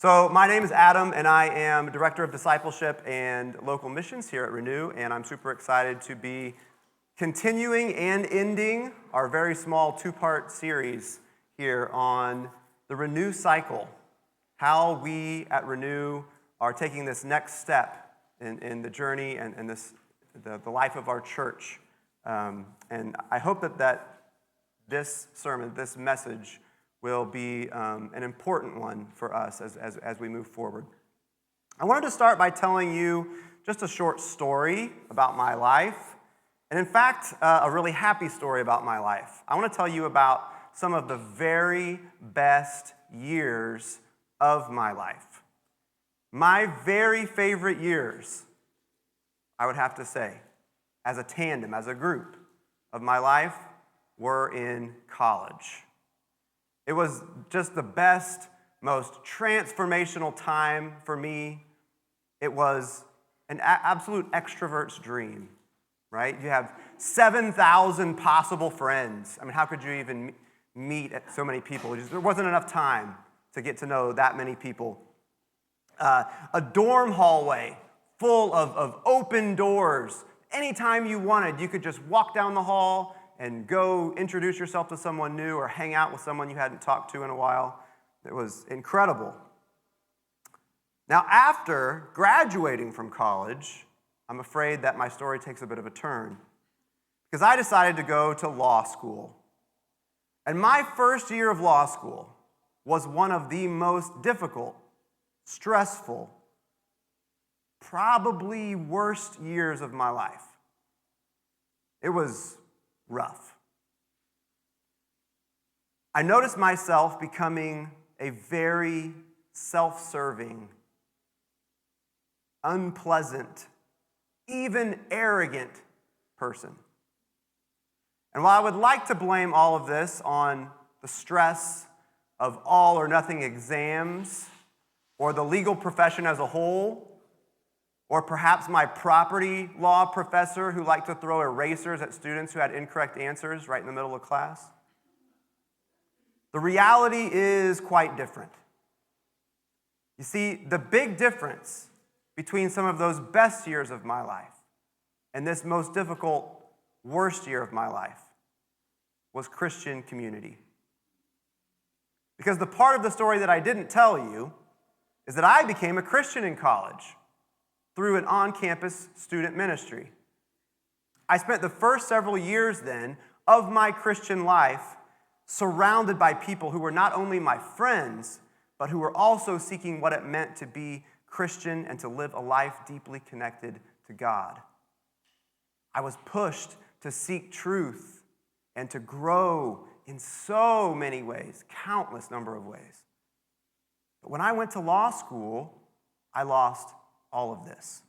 So my name is Adam, and I am Director of Discipleship and Local Missions here at Renew, and I'm super excited to be continuing and ending our very small two-part series here on the Renew cycle, how we at Renew are taking this next step in the journey and the life of our church. And I hope that this sermon, this message, will be an important one for us as we move forward. I wanted to start by telling you just a short story about my life, and in fact, a really happy story about my life. I want to tell you about some of the very best years of my life. My very favorite years, I would have to say, as a tandem, as a group of my life, were in college. It was just the best, most transformational time for me. It was an absolute extrovert's dream, right? You have 7,000 possible friends. I mean, how could you even meet so many people? There wasn't enough time to get to know that many people. A dorm hallway full of open doors. Anytime you wanted, you could just walk down the hall and go introduce yourself to someone new or hang out with someone you hadn't talked to in a while. It was incredible. Now, after graduating from college, I'm afraid that my story takes a bit of a turn because I decided to go to law school. And my first year of law school was one of the most difficult, stressful, probably worst years of my life. It was rough. I noticed myself becoming a very self-serving, unpleasant, even arrogant person. And while I would like to blame all of this on the stress of all or nothing exams, or the legal profession as a whole, or perhaps my property law professor who liked to throw erasers at students who had incorrect answers right in the middle of class, the reality is quite different. You see, the big difference between some of those best years of my life and this most difficult, worst year of my life was Christian community. Because the part of the story that I didn't tell you is that I became a Christian in college through an on-campus student ministry. I spent the first several years then of my Christian life surrounded by people who were not only my friends, but who were also seeking what it meant to be Christian and to live a life deeply connected to God. I was pushed to seek truth and to grow in so many ways, countless number of ways. But when I went to law school, I lost all of this.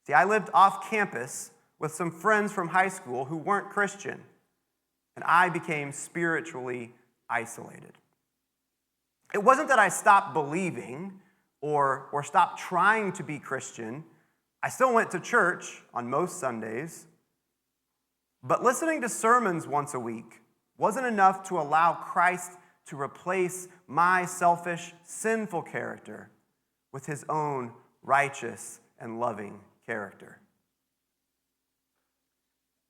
See, I lived off campus with some friends from high school who weren't Christian, and I became spiritually isolated. It wasn't that I stopped believing or stopped trying to be Christian. I still went to church on most Sundays, but listening to sermons once a week wasn't enough to allow Christ to replace my selfish, sinful character with his own righteous and loving character.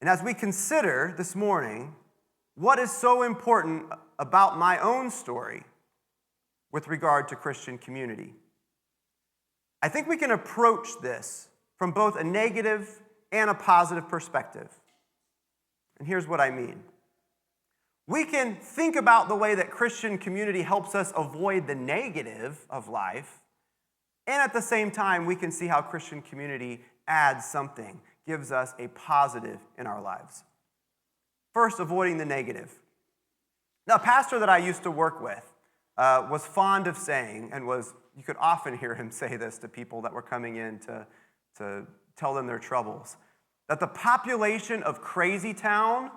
And as we consider this morning what is so important about my own story with regard to Christian community, I think we can approach this from both a negative and a positive perspective. And here's what I mean. We can think about the way that Christian community helps us avoid the negative of life, and at the same time, we can see how Christian community adds something, gives us a positive in our lives. First, avoiding the negative. Now, a pastor that I used to work with was fond of saying, and you could often hear him say this to people that were coming in to tell them their troubles, that the population of Crazy Town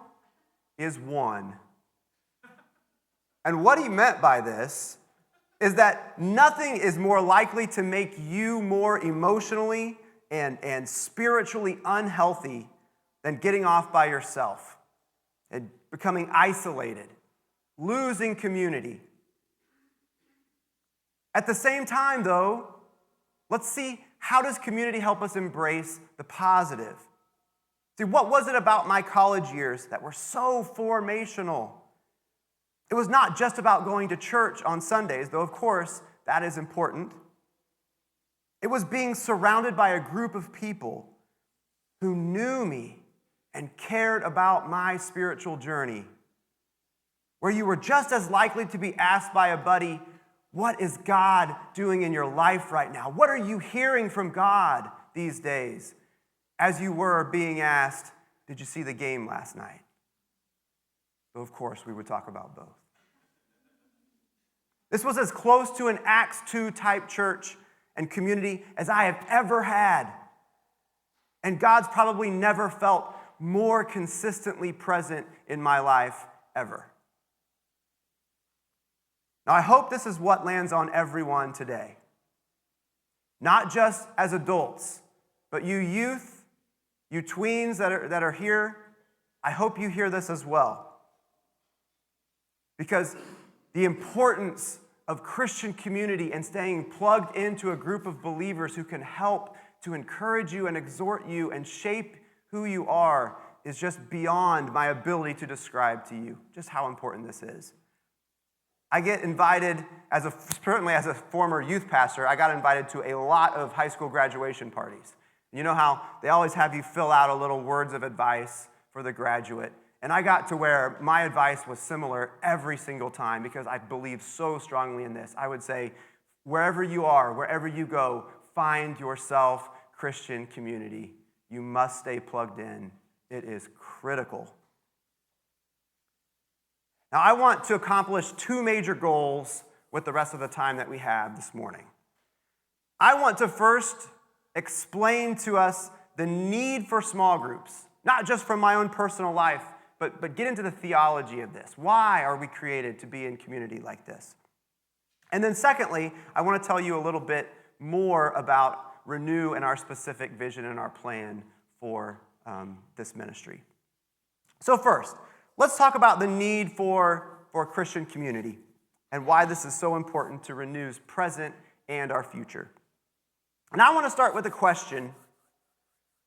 is 1. And what he meant by this is that nothing is more likely to make you more emotionally and spiritually unhealthy than getting off by yourself and becoming isolated, losing community. At the same time, though, let's see, how does community help us embrace the positive? See, what was it about my college years that were so formational? It was not just about going to church on Sundays, though of course that is important. It was being surrounded by a group of people who knew me and cared about my spiritual journey, where you were just as likely to be asked by a buddy, what is God doing in your life right now? What are you hearing from God these days? As you were being asked, did you see the game last night? So of course we would talk about both. This was as close to an Acts 2 type church and community as I have ever had. And God's probably never felt more consistently present in my life ever. Now, I hope this is what lands on everyone today. Not just as adults, but you youth, you tweens that are here, I hope you hear this as well. Because the importance of Christian community and staying plugged into a group of believers who can help to encourage you and exhort you and shape who you are is just beyond my ability to describe to you just how important this is. I get invited, certainly as a former youth pastor, I got invited to a lot of high school graduation parties. You know how they always have you fill out a little words of advice for the graduate. And I got to where my advice was similar every single time because I believe so strongly in this. I would say, wherever you are, wherever you go, find yourself Christian community. You must stay plugged in. It is critical. Now, I want to accomplish two major goals with the rest of the time that we have this morning. I want to first explain to us the need for small groups, not just from my own personal life, but get into the theology of this. Why are we created to be in community like this? And then secondly, I want to tell you a little bit more about Renew and our specific vision and our plan for this ministry. So first, let's talk about the need for Christian community and why this is so important to Renew's present and our future. And I want to start with a question.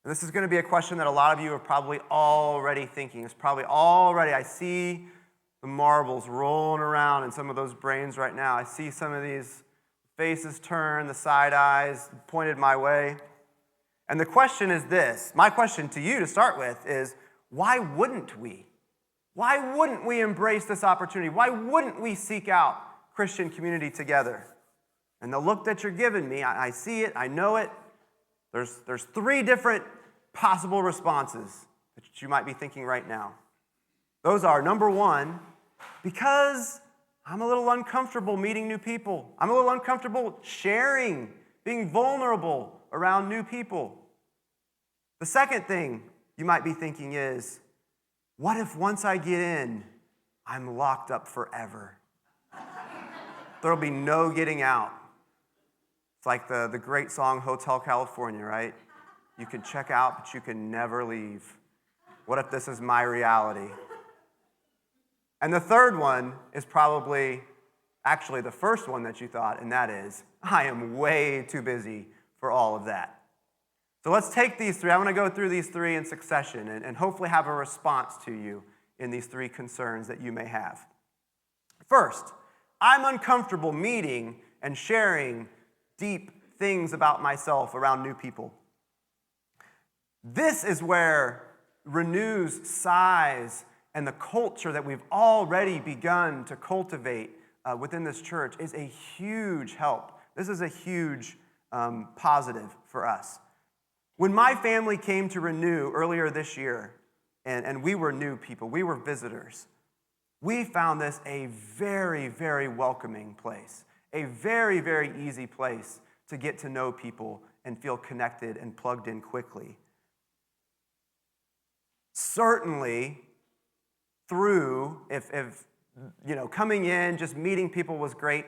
And this is going to be a question that a lot of you are probably already thinking. It's probably already, I see the marbles rolling around in some of those brains right now. I see some of these faces turn, the side eyes pointed my way. And the question is this. My question to you to start with is, why wouldn't we? Why wouldn't we embrace this opportunity? Why wouldn't we seek out Christian community together? And the look that you're giving me, I see it, I know it. There's three different possible responses that you might be thinking right now. Those are, number one, because I'm a little uncomfortable meeting new people. I'm a little uncomfortable sharing, being vulnerable around new people. The second thing you might be thinking is, what if once I get in, I'm locked up forever? There'll be no getting out. It's like the great song Hotel California, right? You can check out, but you can never leave. What if this is my reality? And the third one is probably actually the first one that you thought, and that is, I am way too busy for all of that. So let's take these three. I want to go through these three in succession and hopefully have a response to you in these three concerns that you may have. First, I'm uncomfortable meeting and sharing deep things about myself around new people. This is where Renew's size and the culture that we've already begun to cultivate within this church is a huge help. This is a huge positive for us. When my family came to Renew earlier this year, and we were new people, we were visitors, we found this a very, very welcoming place, a very, very easy place to get to know people and feel connected and plugged in quickly. Certainly, through, if coming in, just meeting people was great,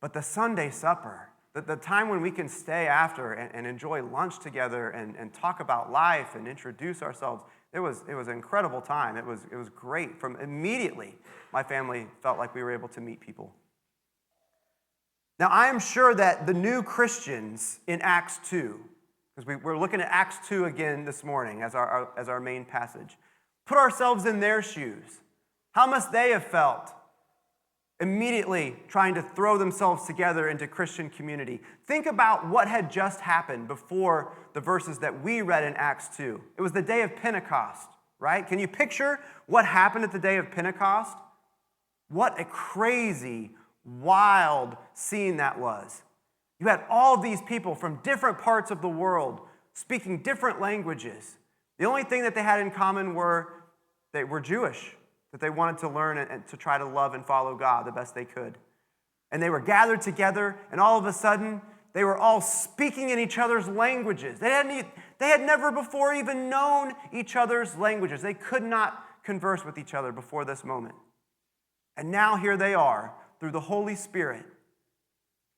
but the Sunday supper, the time when we can stay after and enjoy lunch together and talk about life and introduce ourselves, it was an incredible time. It was great. From immediately, my family felt like we were able to meet people. Now, I am sure that the new Christians in Acts 2, because we're looking at Acts 2 again this morning as our main passage, put ourselves in their shoes. How must they have felt immediately trying to throw themselves together into Christian community? Think about what had just happened before the verses that we read in Acts 2. It was the day of Pentecost, right? Can you picture what happened at the day of Pentecost? What a crazy, wild scene that was. You had all these people from different parts of the world speaking different languages. The only thing that they had in common were they were Jewish, that they wanted to learn and to try to love and follow God the best they could. And they were gathered together, and all of a sudden, they were all speaking in each other's languages. They had never before even known each other's languages. They could not converse with each other before this moment. And now here they are, through the Holy Spirit,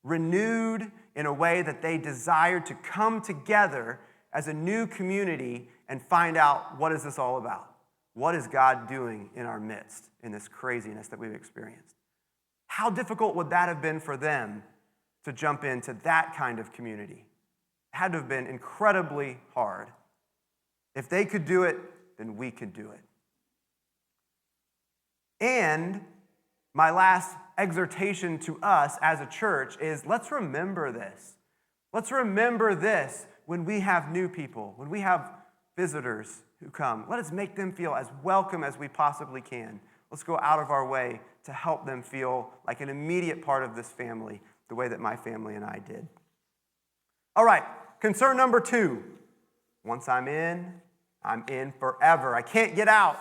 renewed in a way that they desired to come together as a new community and find out, what is this all about? What is God doing in our midst in this craziness that we've experienced? How difficult would that have been for them to jump into that kind of community? It had to have been incredibly hard. If they could do it, then we could do it. And my last exhortation to us as a church is, let's remember this. Let's remember this when we have new people, when we have visitors who come. Let us make them feel as welcome as we possibly can. Let's go out of our way to help them feel like an immediate part of this family, the way that my family and I did. All right, concern number 2. Once I'm in forever. I can't get out.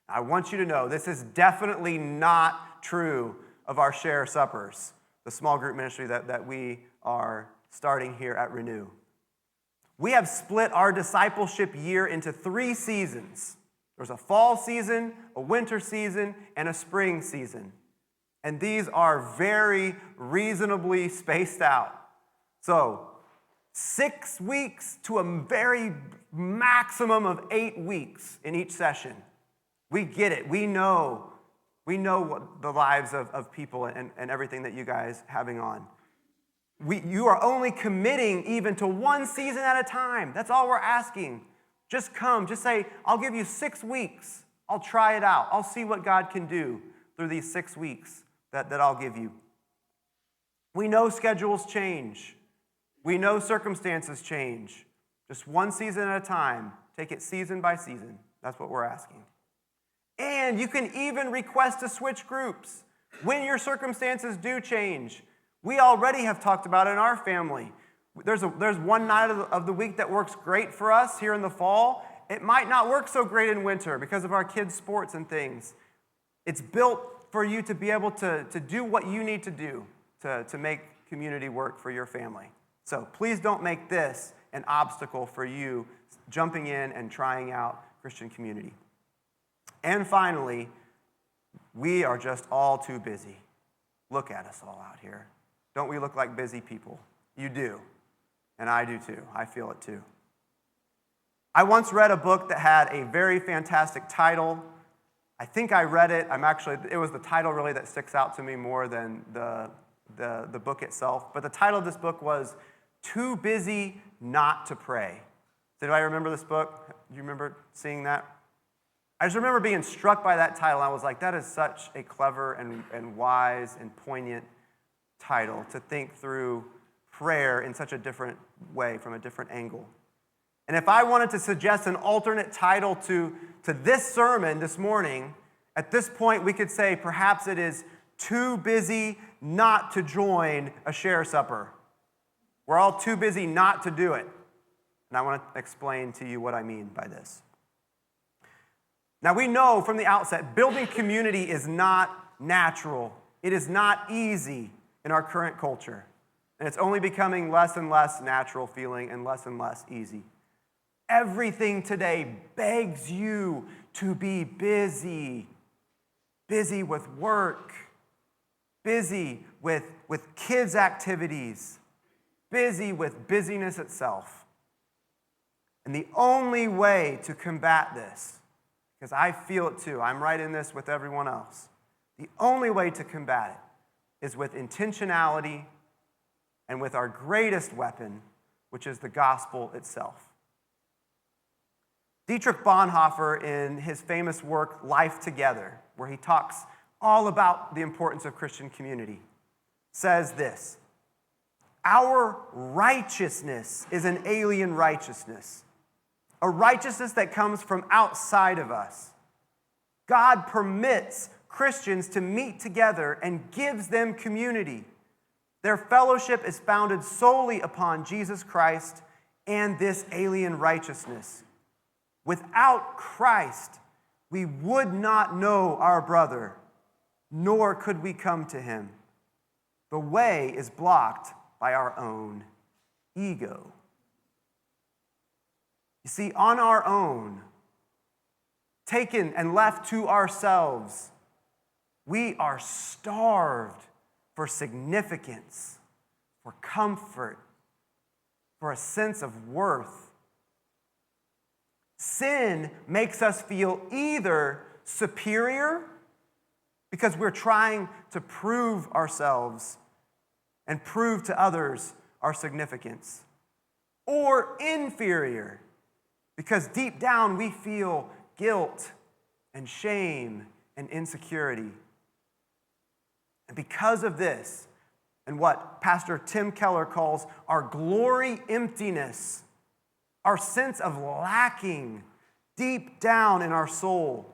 I want you to know this is definitely not true of our share suppers, the small group ministry that we are starting here at Renew. We have split our discipleship year into 3 seasons. There's a fall season, a winter season, and a spring season. And these are very reasonably spaced out. So 6 weeks to a very maximum of 8 weeks in each session. We get it. We know what the lives of people and everything that you guys having on. You are only committing even to 1 season at a time. That's all we're asking. Just come. Just say, I'll give you 6 weeks. I'll try it out. I'll see what God can do through these 6 weeks that I'll give you. We know schedules change. We know circumstances change. Just 1 season at a time. Take it season by season. That's what we're asking. And you can even request to switch groups when your circumstances do change. We already have talked about it in our family. There's one night of the week that works great for us here in the fall. It might not work so great in winter because of our kids' sports and things. It's built for you to be able to do what you need to do to make community work for your family. So please don't make this an obstacle for you jumping in and trying out Christian community. And finally, we are just all too busy. Look at us all out here. Don't we look like busy people? You do. And I do too. I feel it too. I once read a book that had a very fantastic title. I think I read it. It was the title really that sticks out to me more than the book itself. But the title of this book was Too Busy Not to Pray. Did anybody remember this book? Do you remember seeing that? I just remember being struck by that title. I was like, that is such a clever and wise and poignant title to think through prayer in such a different way, from a different angle. And if I wanted to suggest an alternate title to this sermon this morning, at this point we could say perhaps it is Too Busy Not to Join a Share Supper. We're all too busy not to do it. And I want to explain to you what I mean by this. Now, we know from the outset, building community is not natural. It is not easy in our current culture. And it's only becoming less and less natural feeling and less easy. Everything today begs you to be busy. Busy with work. Busy with kids' activities. Busy with busyness itself. And the only way to combat this, because I feel it too, I'm right in this with everyone else, the only way to combat is with intentionality and with our greatest weapon, which is the gospel itself. Dietrich Bonhoeffer, in his famous work, Life Together, where he talks all about the importance of Christian community, says this: our righteousness is an alien righteousness, a righteousness that comes from outside of us. God permits Christians to meet together and gives them community. Their fellowship is founded solely upon Jesus Christ and this alien righteousness. Without Christ, we would not know our brother, nor could we come to him. The way is blocked by our own ego. You see, on our own, taken and left to ourselves, we are starved for significance, for comfort, for a sense of worth. Sin makes us feel either superior because we're trying to prove ourselves and prove to others our significance, or inferior because deep down we feel guilt and shame and insecurity. And because of this, and what Pastor Tim Keller calls our glory emptiness, our sense of lacking deep down in our soul,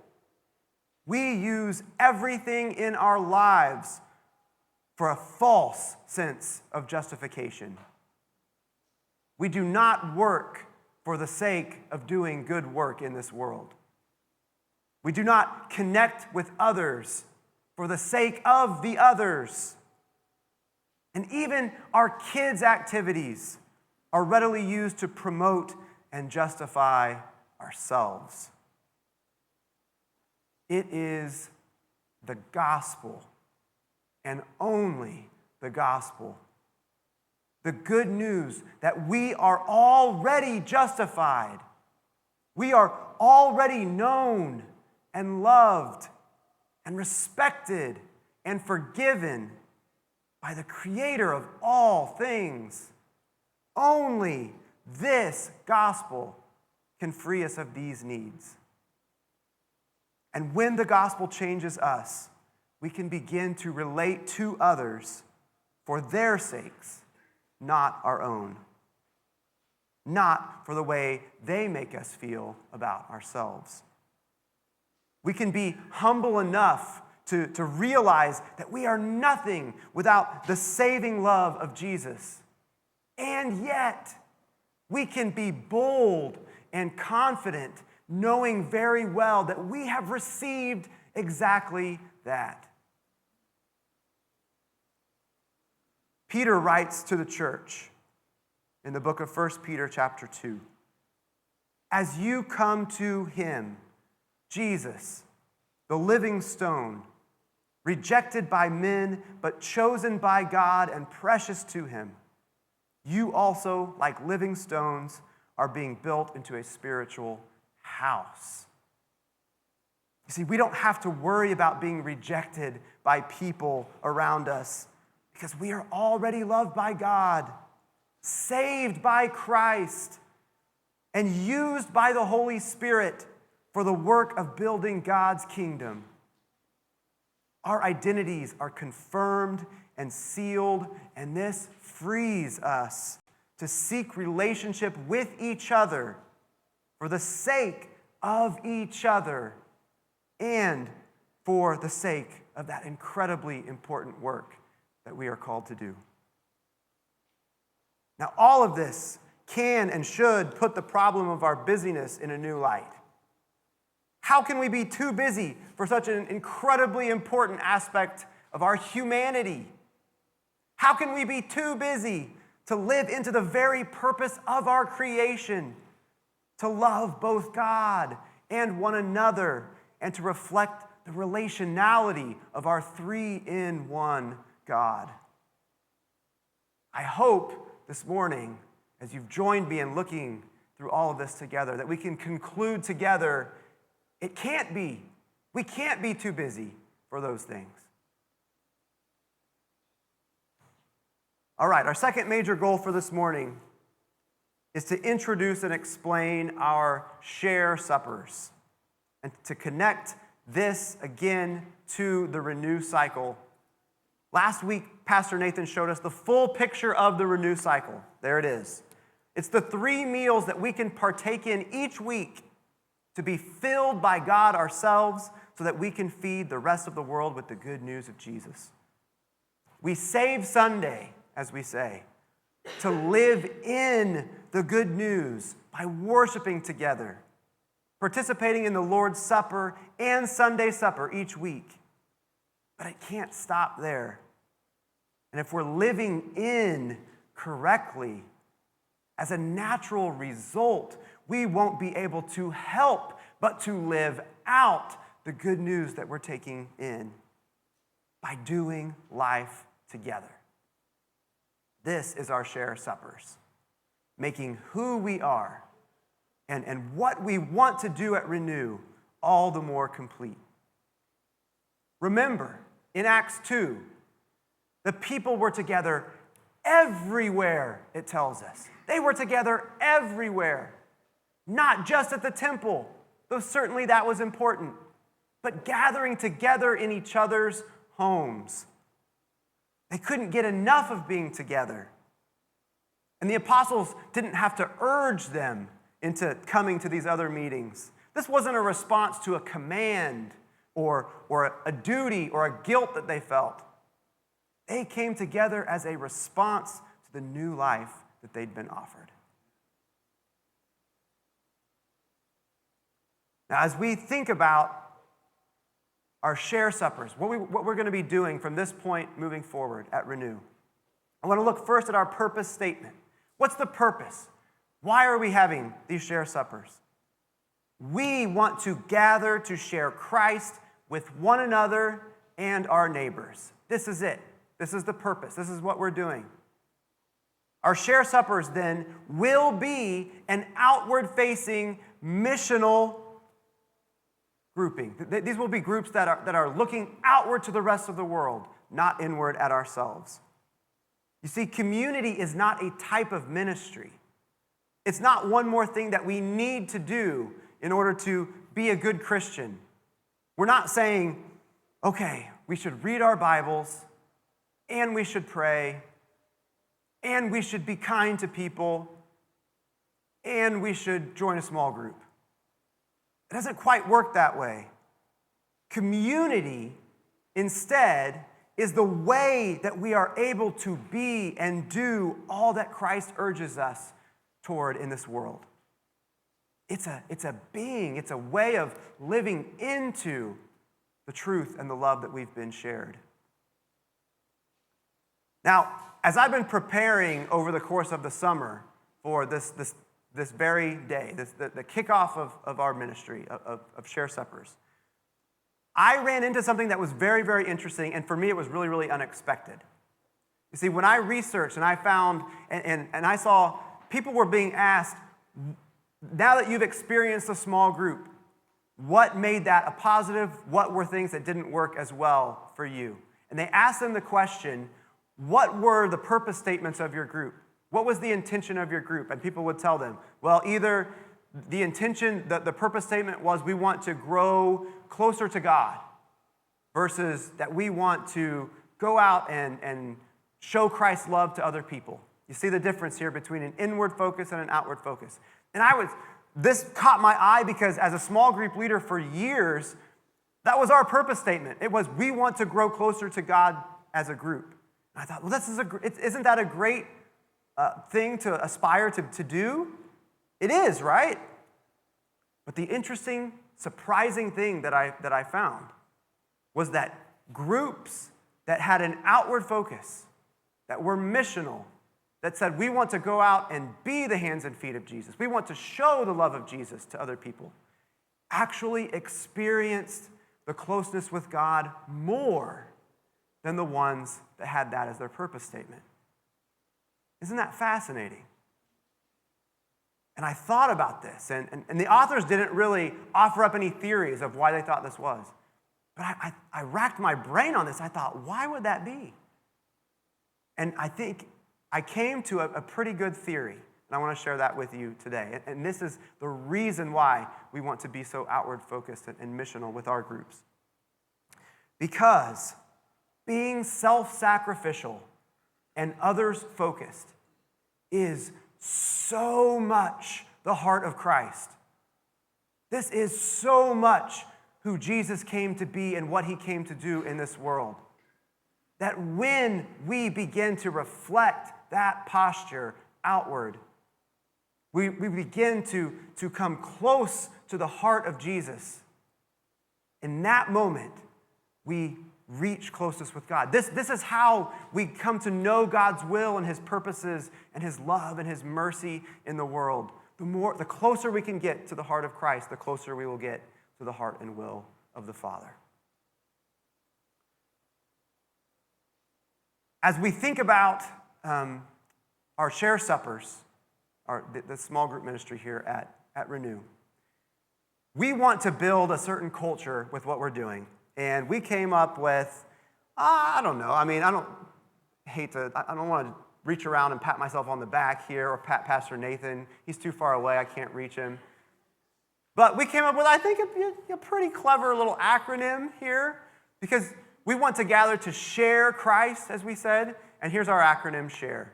we use everything in our lives for a false sense of justification. We do not work for the sake of doing good work in this world. We do not connect with others for the sake of the others. And even our kids' activities are readily used to promote and justify ourselves. It is the gospel, and only the gospel, the good news that we are already justified. We are already known and loved and respected and forgiven by the Creator of all things. Only this gospel can free us of these needs. And when the gospel changes us, we can begin to relate to others for their sakes, not our own. Not for the way they make us feel about ourselves. We can be humble enough to realize that we are nothing without the saving love of Jesus. And yet, we can be bold and confident, knowing very well that we have received exactly that. Peter writes to the church in the book of 1 Peter chapter 2, as you come to him, Jesus, the living stone, rejected by men, but chosen by God and precious to him, you also, like living stones, are being built into a spiritual house. You see, we don't have to worry about being rejected by people around us because we are already loved by God, saved by Christ, and used by the Holy Spirit for the work of building God's kingdom. Our identities are confirmed and sealed, and this frees us to seek relationship with each other for the sake of each other and for the sake of that incredibly important work that we are called to do. Now, all of this can and should put the problem of our busyness in a new light. How can we be too busy for such an incredibly important aspect of our humanity? How can we be too busy to live into the very purpose of our creation, to love both God and one another, and to reflect the relationality of our three-in-one God? I hope this morning, as you've joined me in looking through all of this together, that we can conclude together, we can't be too busy for those things. All right, our second major goal for this morning is to introduce and explain our share suppers and to connect this again to the renew cycle. Last week, Pastor Nathan showed us the full picture of the renew cycle. There it is. It's the 3 meals that we can partake in each week to be filled by God ourselves so that we can feed the rest of the world with the good news of Jesus. We save Sunday, as we say, to live in the good news by worshiping together, participating in the Lord's Supper and Sunday supper each week. But it can't stop there. And if we're living in correctly, as a natural result, we won't be able to help but to live out the good news that we're taking in by doing life together. This is our share suppers, making who we are and what we want to do at Renew all the more complete. Remember, in Acts 2, the people were together everywhere, it tells us. They were together everywhere, not just at the temple, though certainly that was important, but gathering together in each other's homes. They couldn't get enough of being together. And the apostles didn't have to urge them into coming to these other meetings. This wasn't a response to a command or a duty or a guilt that they felt. They came together as a response to the new life that they'd been offered. Now, as we think about our share suppers, what we're going to be doing from this point moving forward at Renew, I want to look first at our purpose statement. What's the purpose? Why are we having these share suppers? We want to gather to share Christ with one another and our neighbors. This is it. This is the purpose. This is what we're doing. Our share suppers then will be an outward-facing missional grouping. These will be groups that are looking outward to the rest of the world, not inward at ourselves. You see, community is not a type of ministry. It's not one more thing that we need to do in order to be a good Christian. We're not saying, okay, we should read our Bibles, and we should pray, and we should be kind to people, and we should join a small group. It doesn't quite work that way. Community, instead, is the way that we are able to be and do all that Christ urges us toward in this world. It's a being, it's a way of living into the truth and the love that we've been shared. Now, as I've been preparing over the course of the summer for this very day, the kickoff of our ministry, of Share Suppers, I ran into something that was very, very interesting, and for me it was really, really unexpected. You see, when I researched and I found, and I saw people were being asked, now that you've experienced a small group, what made that a positive? What were things that didn't work as well for you? And they asked them the question, what were the purpose statements of your group? What was the intention of your group? And people would tell them, well, either the intention, the purpose statement was we want to grow closer to God versus that we want to go out and show Christ's love to other people. You see the difference here between an inward focus and an outward focus. And this caught my eye because as a small group leader for years, that was our purpose statement. It was we want to grow closer to God as a group. And I thought, well, isn't that a great thing to aspire to do? It is, right? But the interesting, surprising thing that I found was that groups that had an outward focus, that were missional, that said we want to go out and be the hands and feet of Jesus, we want to show the love of Jesus to other people, actually experienced the closeness with God more than the ones that had that as their purpose statement. Isn't that fascinating? And I thought about this, and the authors didn't really offer up any theories of why they thought this was. But I racked my brain on this. I thought, why would that be? And I think I came to a pretty good theory, and I want to share that with you today. And this is the reason why we want to be so outward focused and missional with our groups. Because being self-sacrificial and others-focused is so much the heart of Christ. This is so much who Jesus came to be and what he came to do in this world. That when we begin to reflect that posture outward, we begin to come close to the heart of Jesus. In that moment, we reach closest with God. This is how we come to know God's will and his purposes and his love and his mercy in the world. The closer we can get to the heart of Christ, the closer we will get to the heart and will of the Father. As we think about our share suppers, the small group ministry here at Renew, we want to build a certain culture with what we're doing. And we came up with, I don't know, I don't want to reach around and pat myself on the back here or pat Pastor Nathan. He's too far away, I can't reach him. But we came up with, I think, a pretty clever little acronym here, because we want to gather to share Christ, as we said, and here's our acronym, SHARE.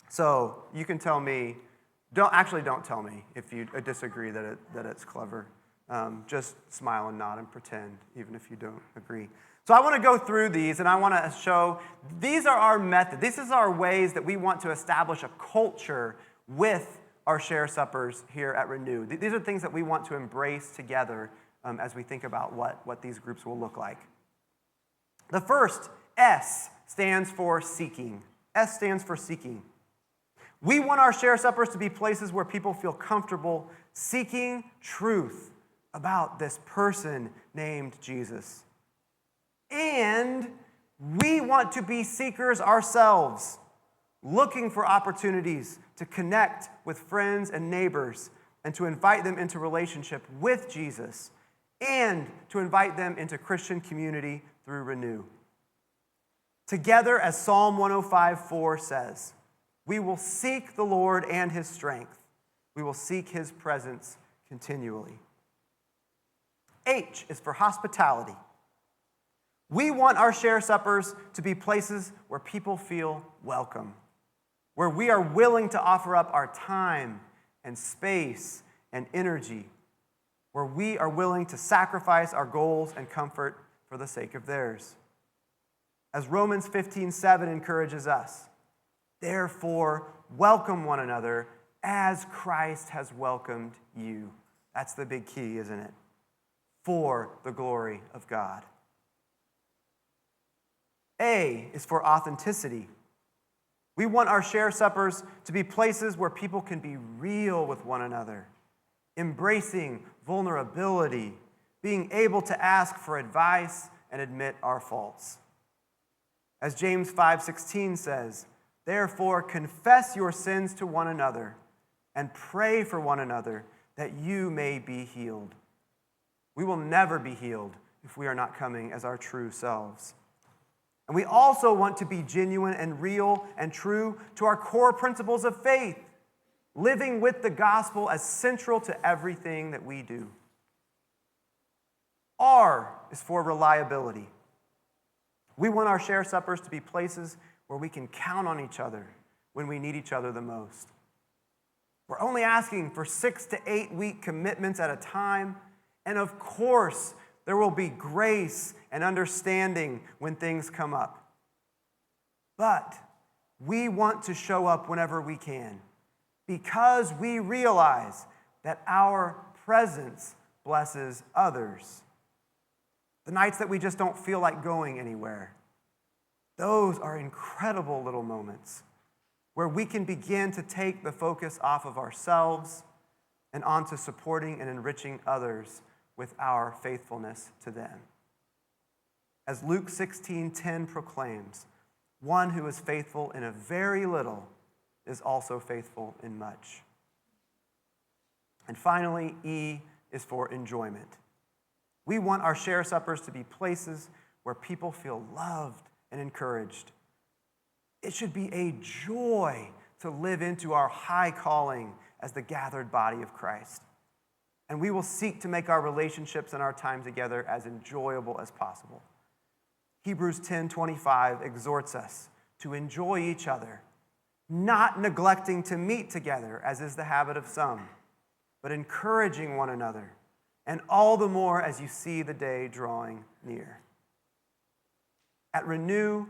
So you can tell me, don't tell me if you disagree that it's clever. Just smile and nod and pretend, even if you don't agree. So I want to go through these, and I want to show, these are our method. This is our ways that we want to establish a culture with our share suppers here at Renew. These are things that we want to embrace together as we think about what these groups will look like. The first, S, stands for seeking. S stands for seeking. We want our share suppers to be places where people feel comfortable seeking truth about this person named Jesus. And we want to be seekers ourselves, looking for opportunities to connect with friends and neighbors and to invite them into relationship with Jesus and to invite them into Christian community through Renew. Together, as Psalm 105:4 says, we will seek the Lord and his strength. We will seek his presence continually. H is for hospitality. We want our share suppers to be places where people feel welcome, where we are willing to offer up our time and space and energy, where we are willing to sacrifice our goals and comfort for the sake of theirs. As Romans 15:7 encourages us, therefore, welcome one another as Christ has welcomed you. That's the big key, isn't it? For the glory of God. A is for authenticity. We want our share suppers to be places where people can be real with one another, embracing vulnerability, being able to ask for advice and admit our faults. As James 5:16 says, therefore confess your sins to one another and pray for one another that you may be healed. We will never be healed if we are not coming as our true selves. And we also want to be genuine and real and true to our core principles of faith, living with the gospel as central to everything that we do. R is for reliability. We want our share suppers to be places where we can count on each other when we need each other the most. We're only asking for 6 to 8 week commitments at a time, and of course, there will be grace and understanding when things come up. But we want to show up whenever we can because we realize that our presence blesses others. The nights that we just don't feel like going anywhere, those are incredible little moments where we can begin to take the focus off of ourselves and onto supporting and enriching others with our faithfulness to them. As Luke 16:10 proclaims, one who is faithful in a very little is also faithful in much. And finally, E is for enjoyment. We want our share suppers to be places where people feel loved and encouraged. It should be a joy to live into our high calling as the gathered body of Christ. And we will seek to make our relationships and our time together as enjoyable as possible. Hebrews 10:25 exhorts us to enjoy each other, not neglecting to meet together, as is the habit of some, but encouraging one another, and all the more as you see the day drawing near. At Renew,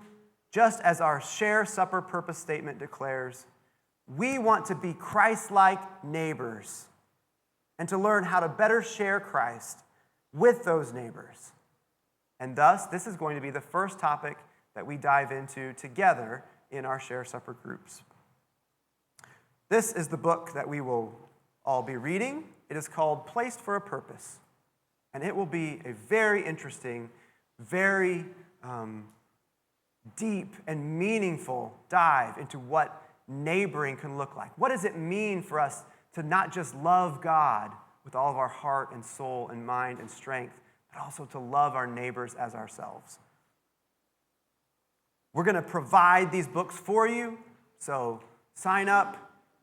just as our Share Supper purpose statement declares, we want to be Christ-like neighbors and to learn how to better share Christ with those neighbors. And thus, this is going to be the first topic that we dive into together in our Share Supper groups. This is the book that we will all be reading. It is called Placed for a Purpose. And it will be a very interesting, very deep and meaningful dive into what neighboring can look like. What does it mean for us to not just love God with all of our heart and soul and mind and strength, but also to love our neighbors as ourselves? We're going to provide these books for you, so sign up.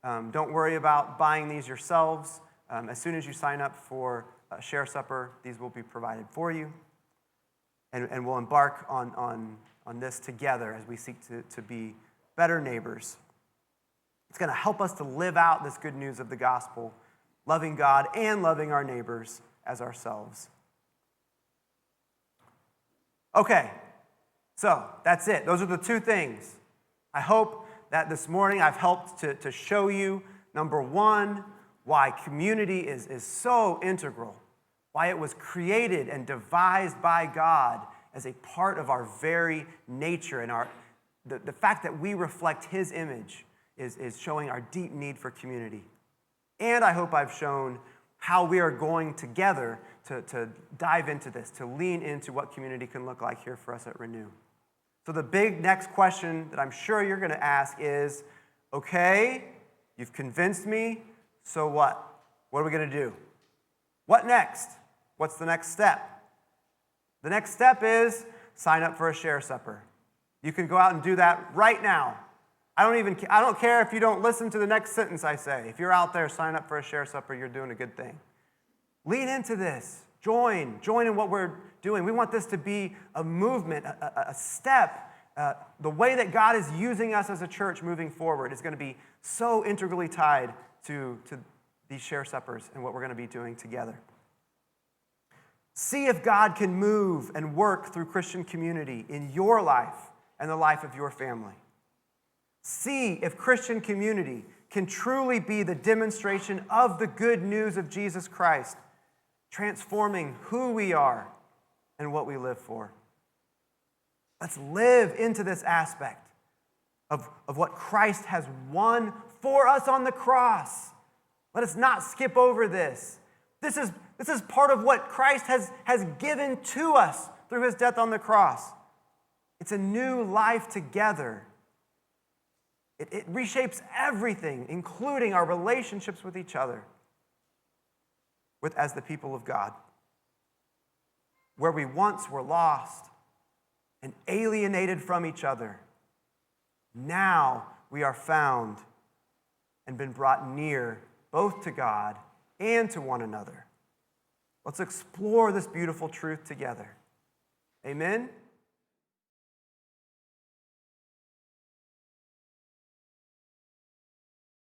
Don't worry about buying these yourselves. As soon as you sign up for Share Supper, these will be provided for you. And we'll embark on this together as we seek to be better neighbors. It's going to help us to live out this good news of the gospel, loving God and loving our neighbors as ourselves. Okay, so that's it. Those are the two things. I hope that this morning I've helped to show you, number one, why community is so integral, why it was created and devised by God as a part of our very nature, and the fact that we reflect His image is showing our deep need for community. And I hope I've shown how we are going together to dive into this, to lean into what community can look like here for us at Renew. So the big next question that I'm sure you're going to ask is, okay, you've convinced me, so what? What are we going to do? What next? What's the next step? The next step is sign up for a Share Supper. You can go out and do that right now. I don't care if you don't listen to the next sentence I say. If you're out there, sign up for a Share Supper, you're doing a good thing. Lean into this. Join in what we're doing. We want this to be a movement, a step. The way that God is using us as a church moving forward is going to be so integrally tied to these Share Suppers and what we're going to be doing together. See if God can move and work through Christian community in your life and the life of your family. See if Christian community can truly be the demonstration of the good news of Jesus Christ, transforming who we are and what we live for. Let's live into this aspect of what Christ has won for us on the cross. Let us not skip over this. This is part of what Christ has given to us through His death on the cross. It's a new life together. It reshapes everything, including our relationships with each other, as the people of God. Where we once were lost and alienated from each other, now we are found and been brought near both to God and to one another. Let's explore this beautiful truth together. Amen?